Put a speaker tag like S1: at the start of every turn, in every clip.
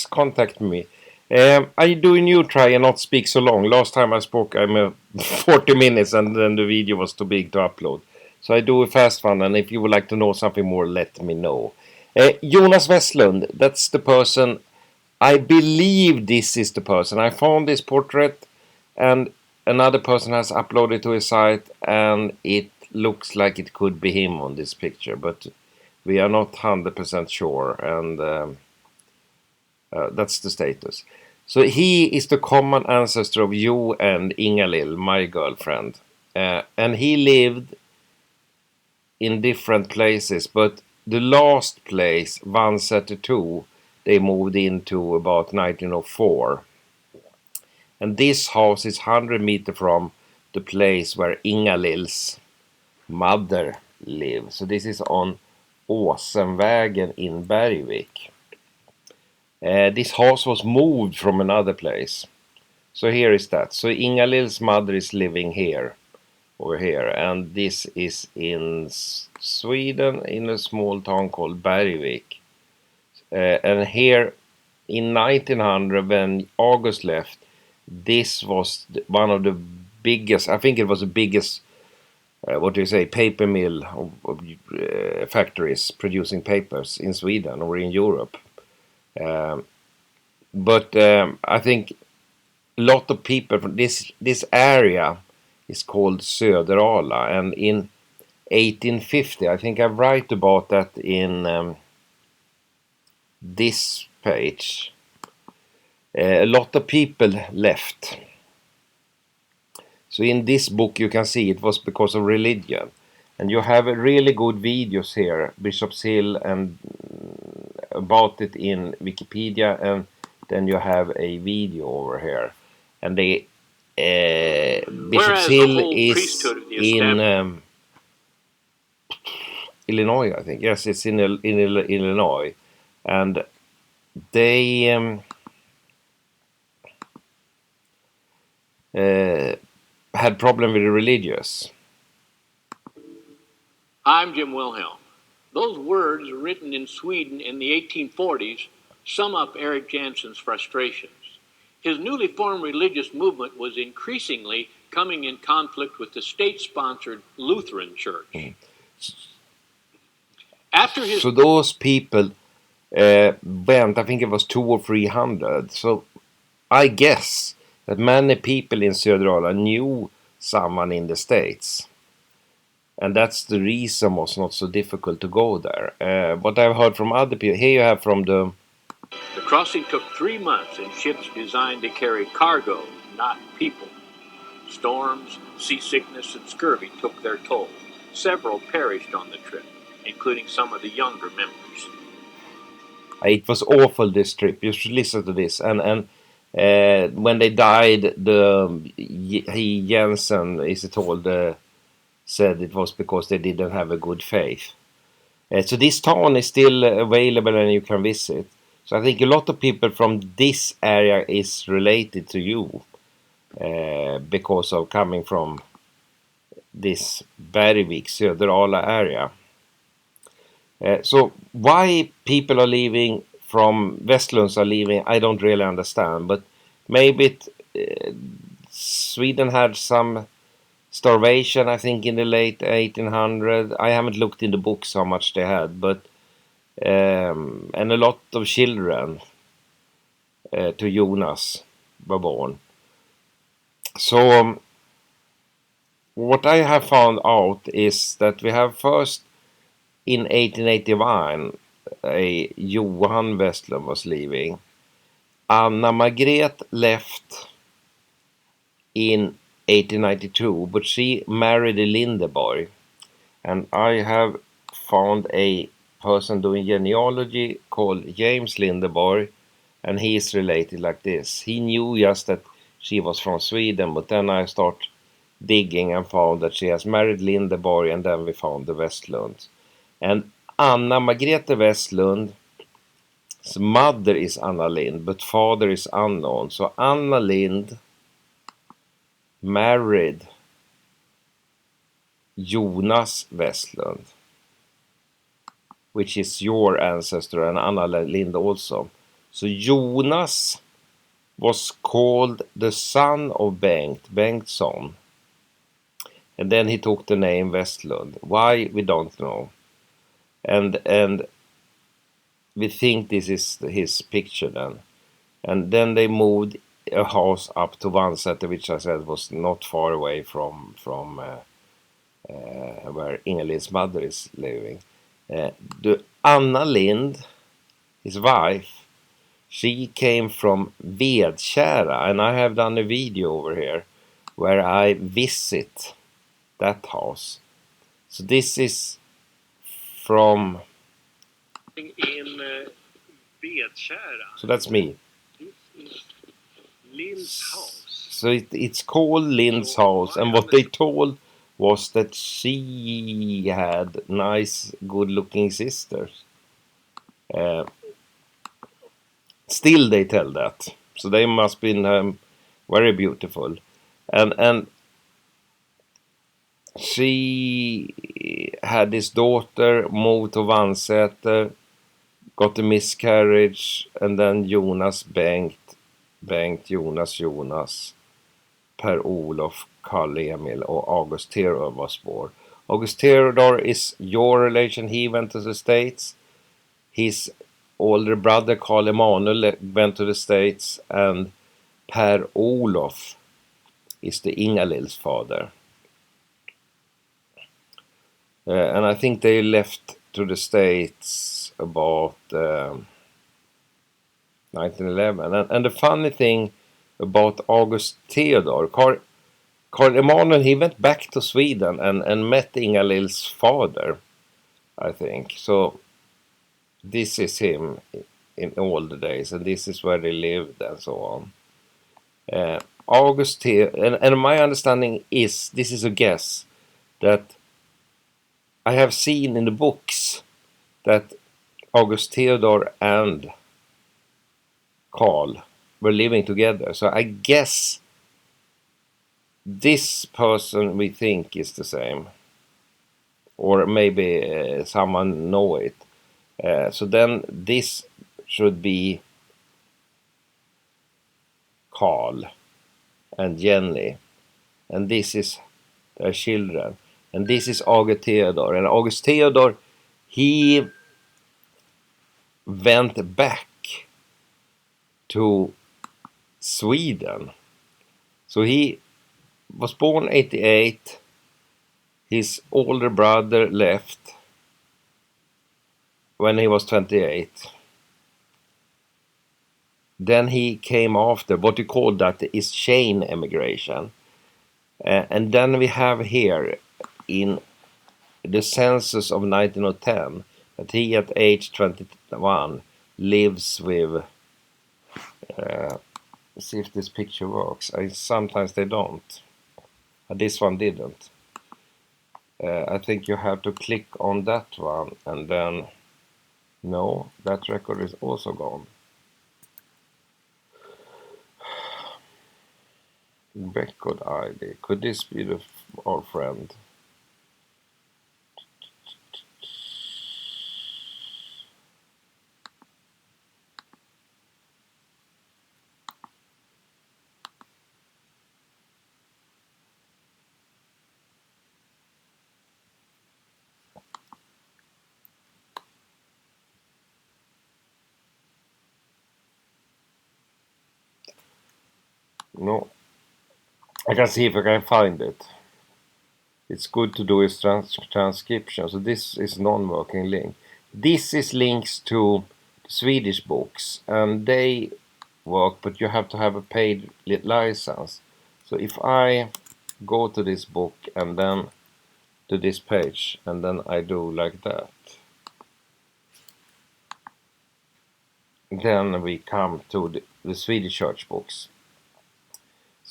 S1: contact me. I do a new try and not speak so long. Last time I spoke, 40 minutes, and then the video was too big to upload. So I do a fast one, and if you would like to know something more, let me know. Jonas Westlund, that's the person. I believe this is the person. I found this portrait, and another person has uploaded to his site, and it looks like it could be him on this picture, but we are not 100% sure, and that's the status. So he is the common ancestor of you and Ingalill, my girlfriend. And he lived in different places, but the last place, 132, they moved into about 1904. And this house is 100 meters from the place where Ingalill's mother lived. So this is on Åsenvägen in Bergvik. This house was moved from another place. So here is that. So Ingalill's mother is living here, over here. And this is in Sweden, in a small town called Bergvik. And here in 1900, when August left, this was one of the biggest, I think it was the biggest, paper mill factories producing papers in Sweden or in Europe. But I think a lot of people from this area is called Söderala, and in 1850, I think I write about that in this page. A lot of people left. So in this book you can see it was because of religion. And you have really good videos here, Bishop's Hill, and about it in Wikipedia, and then you have a video over here. And the Bishop's Hill is in Illinois, I think. Yes, it's in Illinois. And they had problem with the religious.
S2: I'm Jim Wilhelm. Those words written in Sweden in the 1840s sum up Eric Jansen's frustrations. His newly formed religious movement was increasingly coming in conflict with the state-sponsored Lutheran Church.
S1: So those people went, I think it was 200 or 300. So I guess that many people in Söderala knew someone in the States. And that's the reason it was not so difficult to go there. What I've heard from other people, here you have from the...
S2: The crossing took 3 months in ships designed to carry cargo, not people. Storms, seasickness, and scurvy took their toll. Several perished on the trip, including some of the younger members.
S1: It was awful, this trip. You should listen to this. And when they died, Jensen, is it told, said it was because they didn't have a good faith. So this town is still available and you can visit. So I think a lot of people from this area is related to you because of coming from this Bergvik, Söderala area. So why people are leaving from Westlunds are leaving, I don't really understand. But maybe Sweden had some starvation, I think, in the late 1800s. I haven't looked in the books how much they had, but and a lot of children to Jonas were born. So what I have found out is that we have first in 1881 a Johan Westlund was leaving. Anna Margret left in 1892, but she married a Lindeborg, and I have found a person doing genealogy called James Lindeborg, and he is related like this. He knew just that she was from Sweden, but then I start digging and found that she has married Lindeborg, and then we found the Westlunds. And Anna Margrethe Westlund's mother is Anna Lind, but father is unknown. So Anna Lind married Jonas Westlund, which is your ancestor, and Anna Lind also. So Jonas was called the son of Bengtsson. And then he took the name Westlund. Why, we don't know. And we think this is his picture then. And then they moved a house up to Vansäter, which I said was not far away from where Inga-Lills mother is living. The Anna Lind, his wife, she came from Vedkära, and I have done a video over here where I visit that house. So this is from...
S2: In Vedkära.
S1: So that's me.
S2: This is Lind's house.
S1: So it's called Lind's house, and what they told was that she had nice, good-looking sisters. Still, they tell that, so they must be very beautiful, and she had this daughter, moved to Vansäter, got a miscarriage, and then Jonas, Bengt, Jonas, Per-Olof, Karl-Emil och August Teodor was born. August Teodor is your relation. He went to the States. His older brother Karl Emanuel went to the States, and Per-Olof is the Inga-Lills father. And I think they left to the States about 1911. And the funny thing about August Teodor, Karl Emanuel, he went back to Sweden and met Inga-Lills father, I think. So this is him in all the days, and this is where they lived and so on. August Teodor, and my understanding is, this is a guess, that I have seen in the books that August Teodor and Karl were living together. So I guess this person we think is the same, or maybe someone know it. So then this should be Karl and Jenny, and this is their children, and this is August Teodor. And August Teodor, he went back to Sweden. So he was born 88. His older brother left when he was 28. Then he came after, what you call that is chain emigration. And then we have here in the census of 1910 that he at age 21 lives with, see if this picture works. Sometimes they don't. This one didn't. I think you have to click on that one, and then no, that record is also gone. Record ID. Could this be our friend? No. I can see if I can find it. It's good to do a transcription. So this is non-working link. This is links to Swedish books, and they work, but you have to have a paid license. So if I go to this book and then to this page, and then I do like that, then we come to the Swedish church books.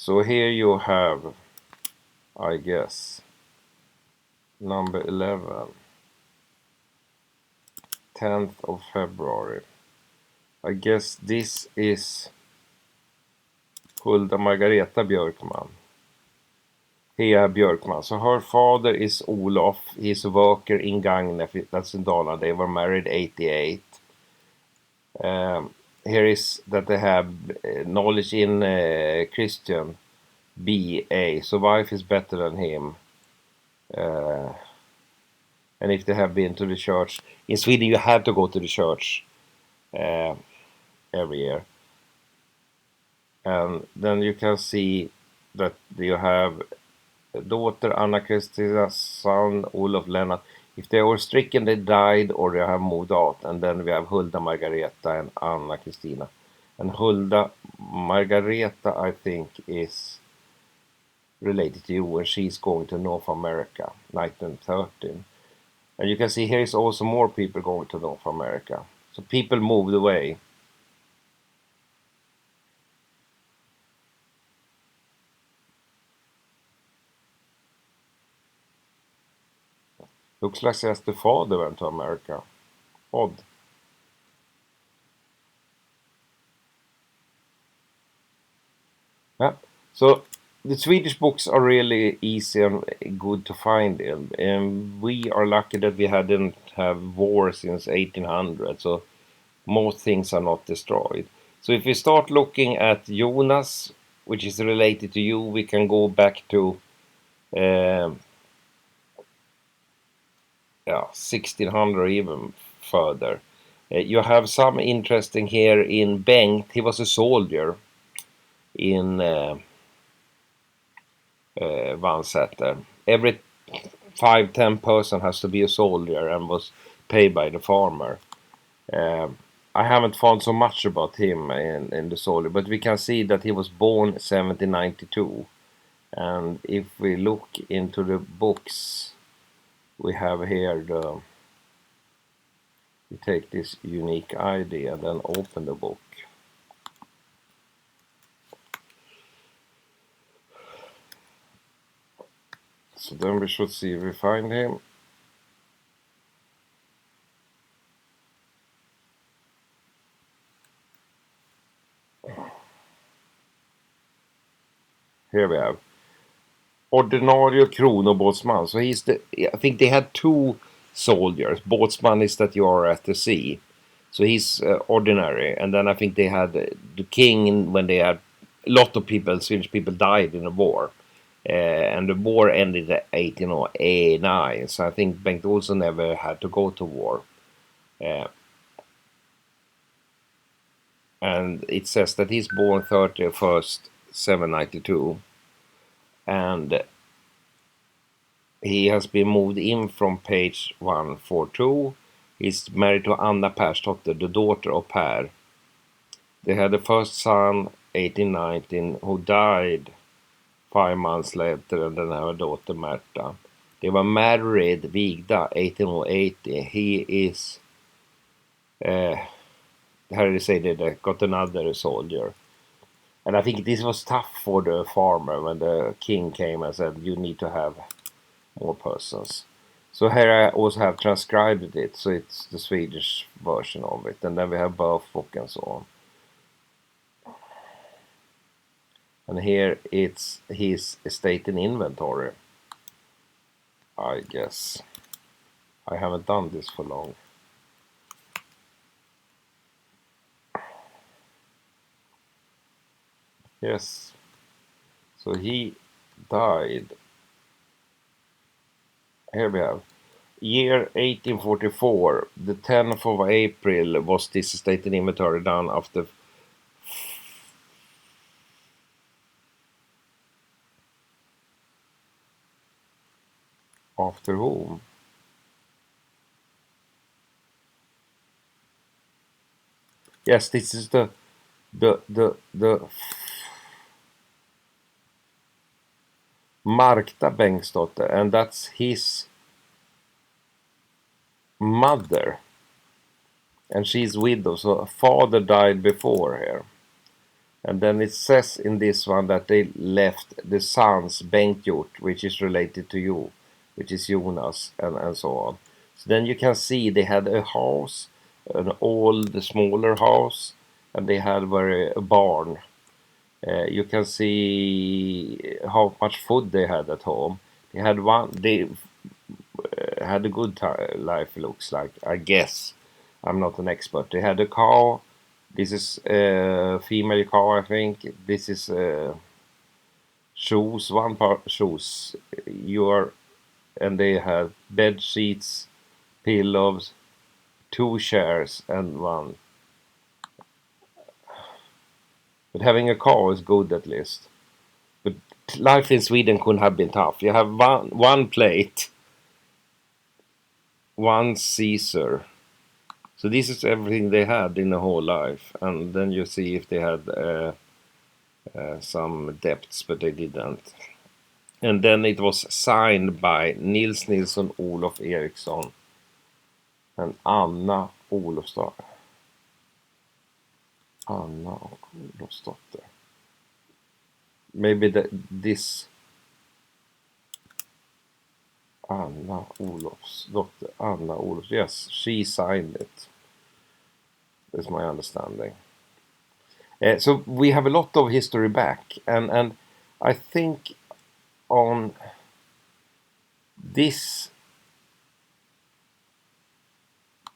S1: So here you have, I guess, number 11, 10th of February. I guess this is Hulda Margareta Björkman. Hea Björkman. So her father is Olof. He's a worker in Gagnef. That's in Dalarna. They were married 88. here is that they have knowledge in Christian, B.A. So wife is better than him. And if they have been to the church. In Sweden you have to go to the church every year. And then you can see that you have daughter Anna Kristina, son Olof Lennart. If they were stricken, they died or they have moved out. And then we have Hulda Margareta and Anna Kristina. And Hulda Margareta, I think, is related to you, and she's going to North America, 1913. And you can see here is also more people going to North America. So people moved away. Looks like just the father went to America. Odd. Yeah. So the Swedish books are really easy and good to find in. And we are lucky that we hadn't have war since 1800. So most things are not destroyed. So if we start looking at Jonas, which is related to you, we can go back to 1600 or even further. You have some interesting here in Bengt. He was a soldier in Vansäter. Every 5-10 person has to be a soldier and was paid by the farmer. I haven't found so much about him in the soldier, but we can see that he was born 1792. And if we look into the books, we have here we take this unique ID and then open the book. So then we should see if we find him. Here we have Ordinario Kronobåtsman. So he's I think they had two soldiers. Båtsman is that you are at the sea. So he's ordinary. And then I think they had the king when they had a lot of people, Swedish people died in the war. And the war ended at 1809. So I think Bengt Olsen never had to go to war. And it says that he's born 31st, 792. And he has been moved in from page 142. He's married to Anna Persdotter, the daughter of Per. They had the first son, 1819, who died 5 months later, and then have a daughter, Märta. They were married, vigda, 1880. He is, how do you say, they got another soldier. And I think this was tough for the farmer when the king came and said, you need to have more persons. So here I also have transcribed it, so it's the Swedish version of it. And then we have birth book and so on. And here it's his estate and inventory, I guess. I haven't done this for long. Yes. So he died. Here we have. Year 1844. The 10th of April was this estate and inventory done after whom? Yes, this is the Markta Bengtsdotter, and that's his mother. And she's widow, so father died before her. And then it says in this one that they left the sons Bengjort, which is related to you, which is Jonas, and so on. So then you can see they had a house, an old smaller house, and they had a barn. You can see how much food they had at home. They had had a good life, looks like, I guess. I'm not an expert. They had a cow, This is a female cow, I think. This is shoes, one part shoes. And they have bed sheets, pillows, 2 chairs, and one. But having a cow is good at least. But life in Sweden couldn't have been tough. You have one plate, one Caesar. So this is everything they had in the whole life. And then you see if they had some debts, but they didn't. And then it was signed by Nils Nilsson, Olof Eriksson, and Anna Olofsdotter. Anna Olofsdotter. Maybe this Anna Olofsdotter. Anna Olof. Yes, she signed it. That's my understanding. So we have a lot of history back, and I think on this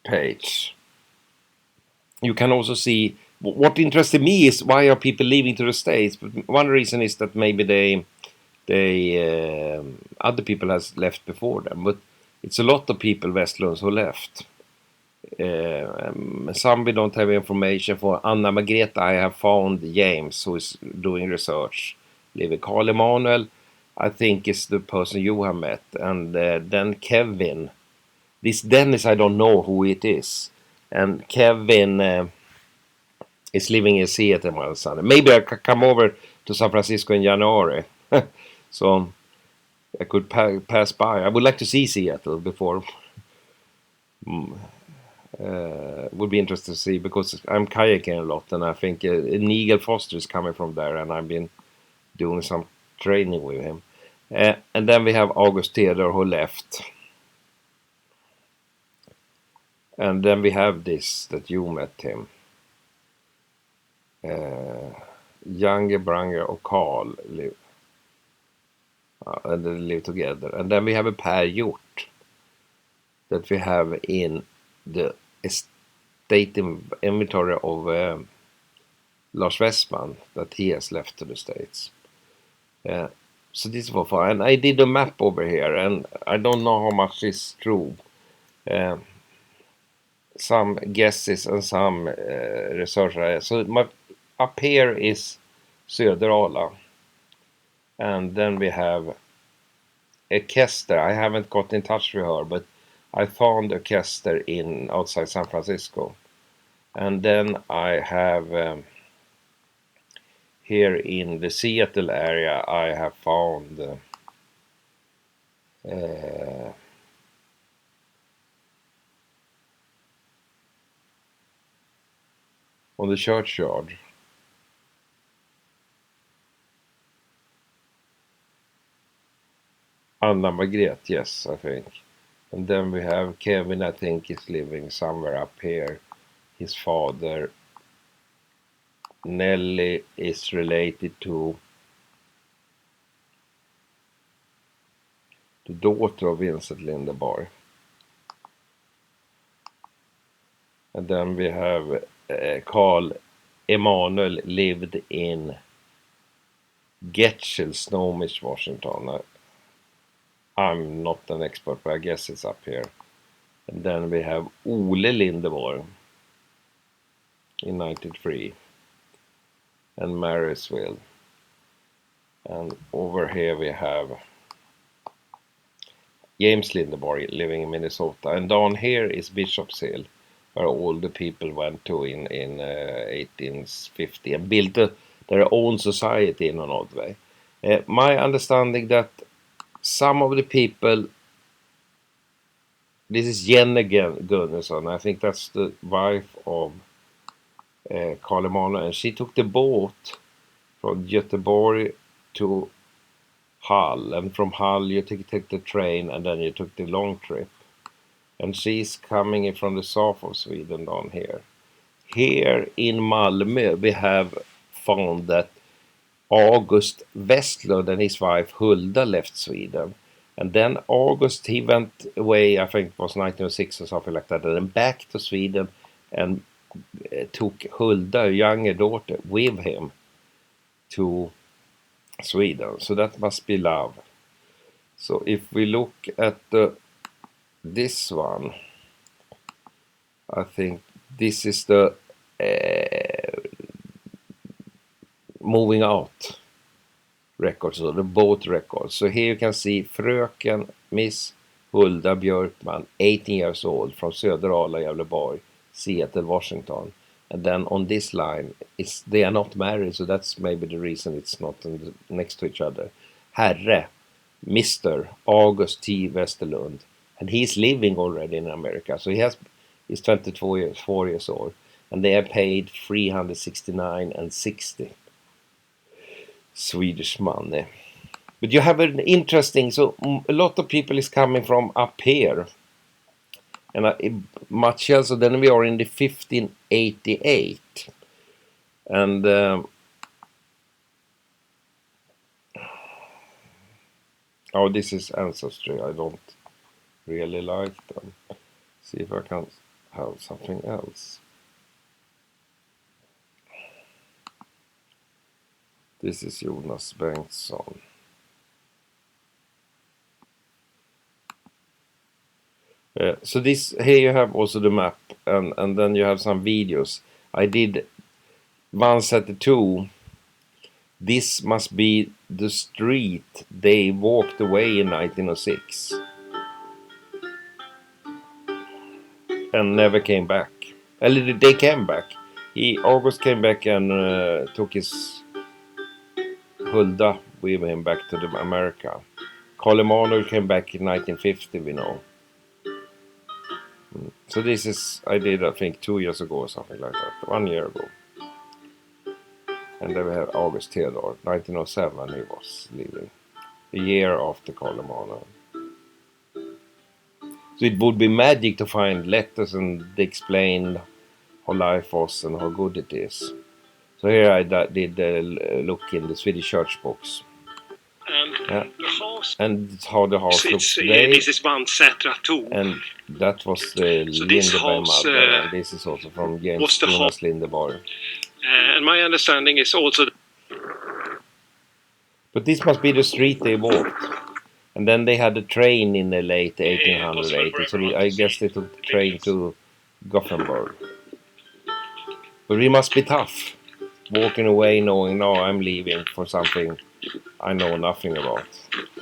S1: page you can also see what interested me is why are people leaving to the States. But one reason is that maybe they other people has left before them, but it's a lot of people Westlunds who left. Some we don't have information for. Anna Margrethe, I have found James, who is doing research. Living Carl Emanuel, I think is the person you have met, and then Kevin. This Dennis, I don't know who it is, and Kevin is living in Seattle, my son. Maybe I could come over to San Francisco in January, so I could pass by. I would like to see Seattle before. Would be interesting to see because I'm kayaking a lot, and I think Nigel Foster is coming from there, and I've been doing some training with him. And then we have August Teodor who left. And then we have this that you met him. Jange, Branger och Carl live. And they live together. And then we have a Per Hjort that we have in the estate inventory of Lars Westman that he has left to the States. So this was fun. And I did a map over here, and I don't know how much is true. Some guesses and some research. So up here is Söderala. And then we have a Kester. I haven't got in touch with her, but I found a Kester outside San Francisco. And then I have here in the Seattle area, I have found on the churchyard. Anna Margrethe, yes, I think. And then we have Kevin, I think, is living somewhere up here. His father, Nelly, is related to the daughter of Vincent Lindeborg. And then we have Carl Emanuel lived in Getchell, Snohomish, Washington. I'm not an expert, but I guess it's up here. And then we have Ole Lindeborg in 1993 and Marysville. And over here we have James Lindeborg living in Minnesota. And down here is Bishop's Hill, where all the people went to in 1850 and built their own society in an odd way. My understanding that some of the people, this is Jenny Gunnarsson, I think that's the wife of Carl Emanuel, and she took the boat from Göteborg to Hull, and from Hull you take the train, and then you took the long trip. And she's coming in from the south of Sweden down here. Here in Malmö we have found that August Westlund and his wife Hulda left Sweden. And then August, he went away, I think it was 1906 or something like that, and then back to Sweden. And took Hulda, a younger daughter, with him to Sweden. So that must be love. So if we look at this one, I think this is the moving out record, so the boat record. So here you can see Fröken Miss Hulda Björkman, 18 years old, from Söderala, Gävleborg, Seattle, Washington. And then on this line, they are not married, so that's maybe the reason it's not next to each other. Herre, Mr. August T. Westlund. And he's living already in America, so he's 24 years old. And they are paid 369 and 60 Swedish money. But you have an interesting, so a lot of people is coming from up here. And much else, so then we are in the 1588. And oh, this is ancestry. I don't really like them. See if I can have something else. This is Jonas Bengtsson. So this here you have also the map, and then you have some videos. I did 172. This must be the street they walked away in 1906 and never came back. They came back. August came back and took his Hulda with him back to America. Carl Emanuel came back in 1950, we know. So this is, I did I think 2 years ago or something like that, 1 year ago. And then we have August Teodor, 1907 he was leaving, a year after Carl Emanuel. So it would be magic to find letters and explain how life was and how good it is. So here I did look in the Swedish church books.
S3: And the house,
S1: and how the house looks today.
S3: This is one Sätra 2.
S1: And that was the Lindeberg mother. And this is also from Jonas Lindeborg.
S3: And my understanding is also...
S1: But this must be the street they walked. And then they had a train in the late 1880s. So I guess they took the train to Gothenburg. But it must be tough. Walking away knowing, no, I'm leaving for something I know nothing about.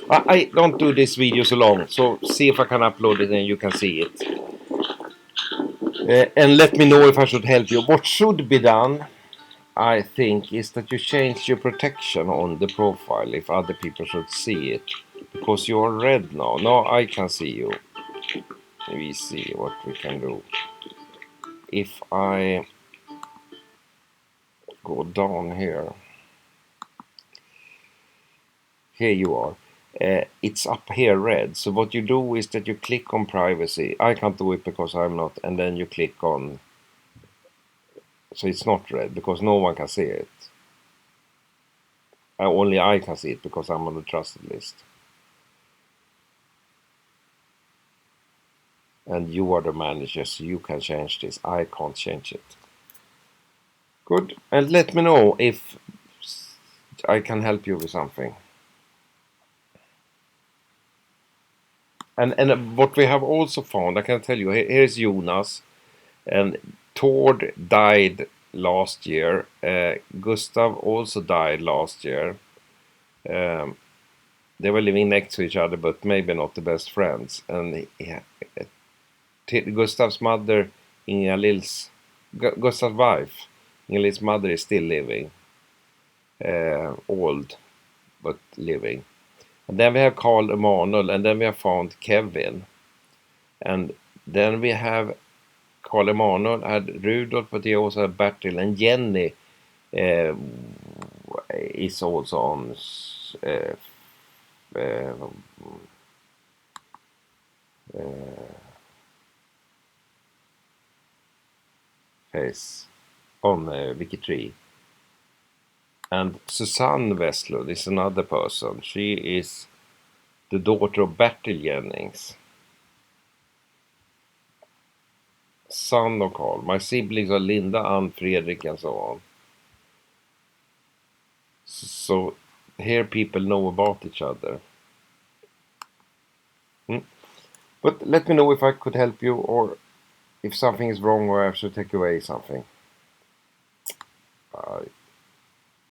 S1: I don't do this video so long, so see if I can upload it and you can see it. And let me know if I should help you. What should be done, I think, is that you change your protection on the profile if other people should see it. Because you are red now. Now I can see you. We see what we can do. If I go down here. Here you are. It's up here red. So what you do is that you click on privacy. I can't do it because I'm not. And then you click on. So it's not red because no one can see it. Only I can see it because I'm on the trusted list. And you are the manager, so you can change this. I can't change it. Good. And let me know if I can help you with something. And what we have also found, I can tell you, here's Jonas. And Tord died last year. Gustav also died last year. They were living next to each other, but maybe not the best friends. And Gustav's mother, Gustav's wife, Inga-Lills mother is still living. Old, but living. And then we have Carl Emanuel, and then we have found Kevin. And then we have Carl Emanuel, had Rudolf, but he also had Bertil, and Jenny is also on face on Wiki3. And Susanne Westlund is another person. She is the daughter of Bertil Jennings. son of Carl. My siblings are Linda, Ann, Fredrik, and so on. So here people know about each other. But let me know if I could help you, or if something is wrong or I should take away something.